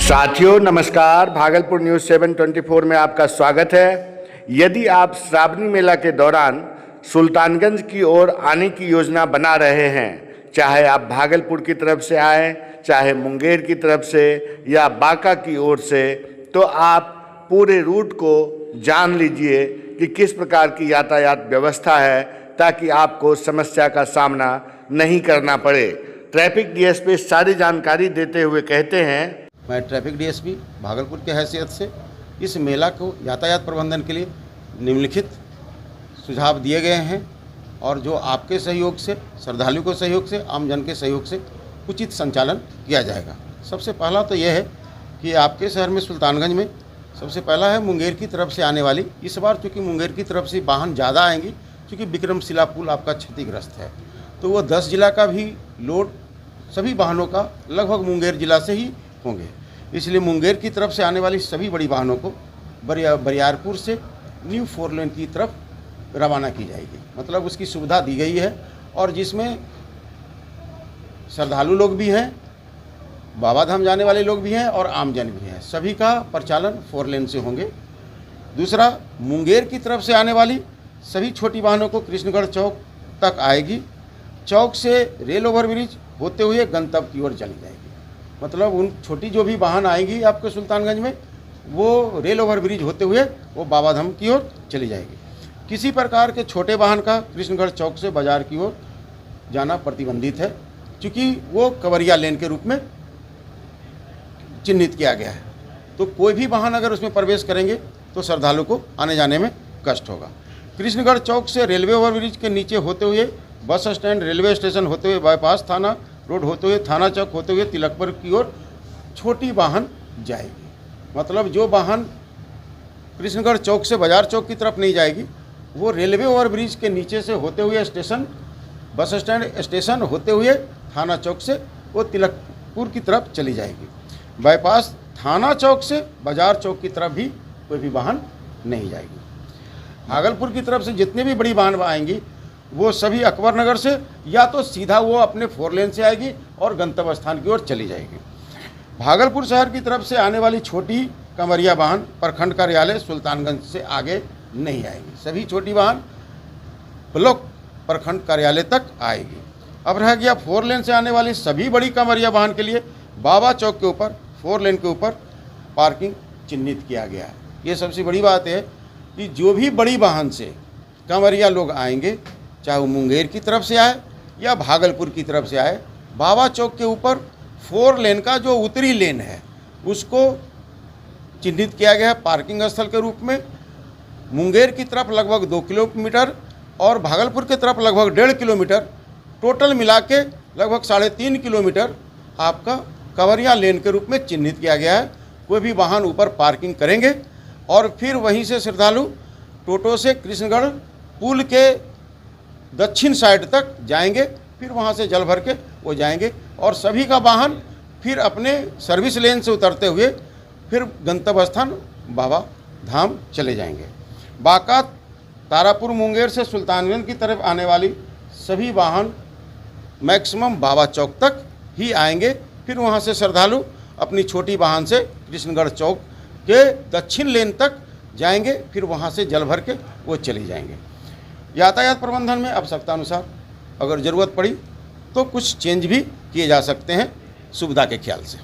साथियों नमस्कार, भागलपुर न्यूज़ 724 में आपका स्वागत है। यदि आप श्रावणी मेला के दौरान सुल्तानगंज की ओर आने की योजना बना रहे हैं, चाहे आप भागलपुर की तरफ से आएँ, चाहे मुंगेर की तरफ से या बांका की ओर से, तो आप पूरे रूट को जान लीजिए कि किस प्रकार की यातायात व्यवस्था है, ताकि आपको समस्या का सामना नहीं करना पड़े। ट्रैफिक डीएसपी सारी जानकारी देते हुए कहते हैं, मैं ट्रैफिक डीएसपी भागलपुर के हैसियत से इस मेला को यातायात प्रबंधन के लिए निम्नलिखित सुझाव दिए गए हैं और जो आपके सहयोग से, श्रद्धालुओं के सहयोग से, आम जन के सहयोग से उचित संचालन किया जाएगा। सबसे पहला तो यह है कि आपके शहर में सुल्तानगंज में सबसे पहला है मुंगेर की तरफ से आने वाली। इस बार चूँकि मुंगेर की तरफ से वाहन ज़्यादा आएंगी, क्योंकि विक्रमशिला पुल आपका क्षतिग्रस्त है, तो वो 10 जिला का भी लोड सभी वाहनों का लगभग मुंगेर जिला से ही होंगे। इसलिए मुंगेर की तरफ से आने वाली सभी बड़ी वाहनों को बरियारपुर से न्यू 4 लेन की तरफ रवाना की जाएगी। मतलब उसकी सुविधा दी गई है, और जिसमें श्रद्धालु लोग भी हैं, बाबा धाम जाने वाले लोग भी हैं और आमजन भी हैं। सभी का परिचालन 4 लेन से होंगे। दूसरा, मुंगेर की तरफ से आने वाली सभी छोटी वाहनों को कृष्णगढ़ चौक तक आएगी। चौक से रेल ओवरब्रिज होते हुए गंतव्य की ओर चली जाएगी। मतलब उन छोटी जो भी वाहन आएगी आपके सुल्तानगंज में, वो रेल ओवरब्रिज होते हुए वो बाबा धाम की ओर चली जाएगी। किसी प्रकार के छोटे वाहन का कृष्णगढ़ चौक से बाजार की ओर जाना प्रतिबंधित है, क्योंकि वो कवरिया लेन के रूप में चिन्हित किया गया है। तो कोई भी वाहन अगर उसमें प्रवेश करेंगे तो श्रद्धालु को आने जाने में कष्ट होगा। कृष्णगढ़ चौक से रेलवे ओवरब्रिज के नीचे होते हुए बस स्टैंड, रेलवे स्टेशन होते हुए बाईपास थाना रोड होते हुए थाना चौक होते हुए तिलकपुर की ओर छोटी वाहन जाएगी। मतलब जो वाहन कृष्णगढ़ चौक से बाजार चौक की तरफ नहीं जाएगी, वो रेलवे ओवरब्रिज के नीचे से होते हुए स्टेशन, बस स्टैंड स्टेशन होते हुए थाना चौक से वो तिलकपुर की तरफ चली जाएगी। बाईपास थाना चौक से बाजार चौक की तरफ भी कोई भी वाहन नहीं जाएगी। भागलपुर की तरफ से जितने भी बड़ी वाहन आएंगी वो सभी अकबर नगर से या तो सीधा वो अपने 4 लेन से आएगी और गंतव्य स्थान की ओर चली जाएगी। भागलपुर शहर की तरफ से आने वाली छोटी कंवरिया वाहन प्रखंड कार्यालय सुल्तानगंज से आगे नहीं आएगी। सभी छोटी वाहन ब्लॉक प्रखंड कार्यालय तक आएगी। अब रह गया 4 लेन से आने वाली सभी बड़ी कंवरिया वाहन के लिए बाबा चौक के ऊपर 4 लेन के ऊपर पार्किंग चिन्हित किया गया है। ये सबसे बड़ी बात है कि जो भी बड़ी वाहन से कंवरिया लोग आएंगे, चाहे वो मुंगेर की तरफ से आए या भागलपुर की तरफ से आए, बाबा चौक के ऊपर 4 लेन का जो उत्तरी लेन है उसको चिन्हित किया गया है पार्किंग स्थल के रूप में। मुंगेर की तरफ लगभग 2 किलोमीटर और भागलपुर की तरफ लगभग 1.5 किलोमीटर, टोटल मिला के लगभग 3.5 किलोमीटर आपका कंवरिया लेन के रूप में चिन्हित किया गया है। कोई भी वाहन ऊपर पार्किंग करेंगे और फिर वहीं से श्रद्धालु टोटो से कृष्णगढ़ पुल के दक्षिण साइड तक जाएंगे, फिर वहां से जल भर के वो जाएंगे और सभी का वाहन फिर अपने सर्विस लेन से उतरते हुए फिर गंतव्य स्थान बाबा धाम चले जाएंगे। बांका, तारापुर, मुंगेर से सुल्तानगंज की तरफ आने वाली सभी वाहन मैक्सिमम बाबा चौक तक ही आएंगे। फिर वहां से श्रद्धालु अपनी छोटी वाहन से कृष्णगढ़ चौक के दक्षिण लेन तक जाएंगे, फिर वहां से जल भर के वो चले जाएंगे। यातायात प्रबंधन में आवश्यकता अनुसार अगर ज़रूरत पड़ी तो कुछ चेंज भी किए जा सकते हैं सुविधा के ख्याल से।